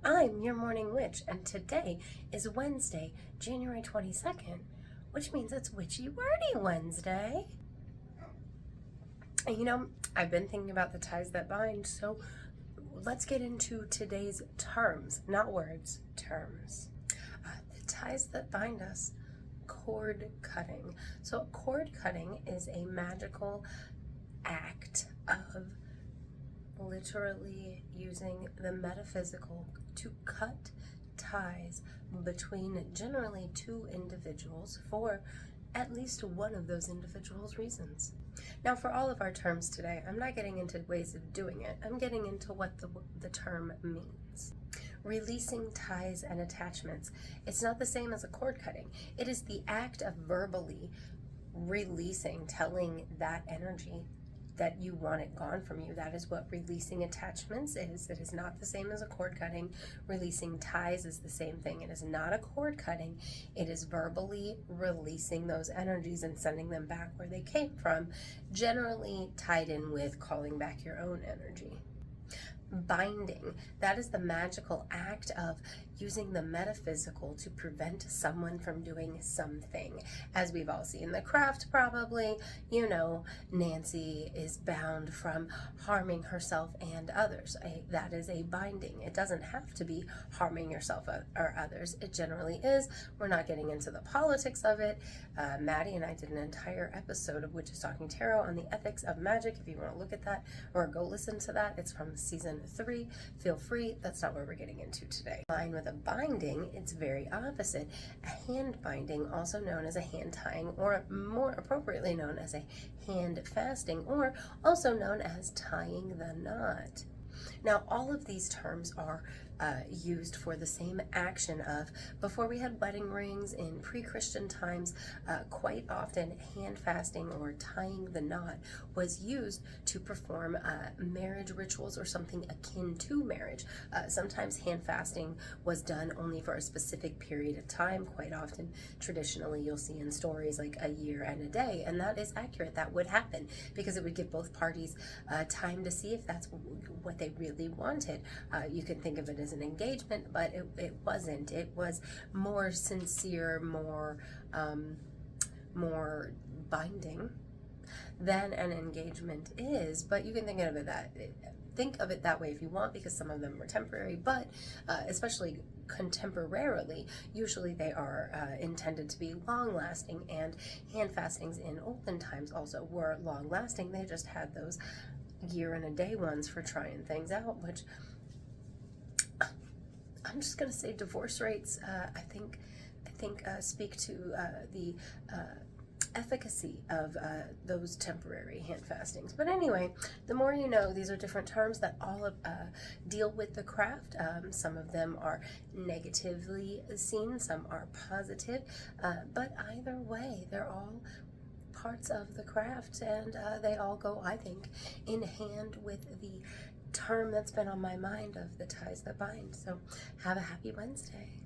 I'm your morning witch, and today is Wednesday, January 22nd, which means it's Witchy Wordy Wednesday. And I've been thinking about the ties that bind, so let's get into today's terms, not words, terms. The ties that bind us, cord cutting. So cord cutting is a magical act of literally using the metaphysical to cut ties between generally two individuals for at least one of those individuals' reasons. Now, for all of our terms today, I'm not getting into ways of doing it. I'm getting into what the term means. Releasing ties and attachments. It's not the same as a cord cutting. It is the act of verbally releasing, telling that energy that you want it gone from you. That is what releasing attachments is. It is not the same as a cord cutting. Releasing ties is the same thing. It is not a cord cutting. It is verbally releasing those energies and sending them back where they came from, generally tied in with calling back your own energy. Binding, that is the magical act of using the metaphysical to prevent someone from doing something. As we've all seen the craft, probably, Nancy is bound from harming herself and others. That is a binding. It doesn't have to be harming yourself or others. It generally is. We're not getting into the politics of it. Maddie and I did an entire episode of Witches Talking Tarot on the ethics of magic. If you want to look at that or go listen to that, it's from season 3. Feel free. That's not what we're getting into today. Line with a binding, it's very opposite. A hand binding, also known as a hand tying, or more appropriately known as a hand fasting, or also known as tying the knot. Now, all of these terms are used for the same action of, before we had wedding rings in pre-Christian times, quite often hand fasting or tying the knot was used to perform marriage rituals or something akin to marriage. Sometimes hand fasting was done only for a specific period of time. Quite often, traditionally, you'll see in stories like a year and a day, and that is accurate. That would happen because it would give both parties time to see if that's what they really wanted. You can think of it as an engagement, but it wasn't. It was more sincere, more binding than an engagement is. But you can think of it that way if you want, because some of them were temporary, but especially contemporarily, usually they are intended to be long-lasting, and hand fastings in olden times also were long-lasting. They just had those year and a day ones for trying things out, which I'm just going to say divorce rates, I think speak to the efficacy of those temporary hand fastings. But anyway, the more you know, these are different terms that all deal with the craft. Some of them are negatively seen, some are positive, but either way, they're all parts of the craft, and they all go, I think, in hand with the term that's been on my mind of the ties that bind. So have a happy Wednesday.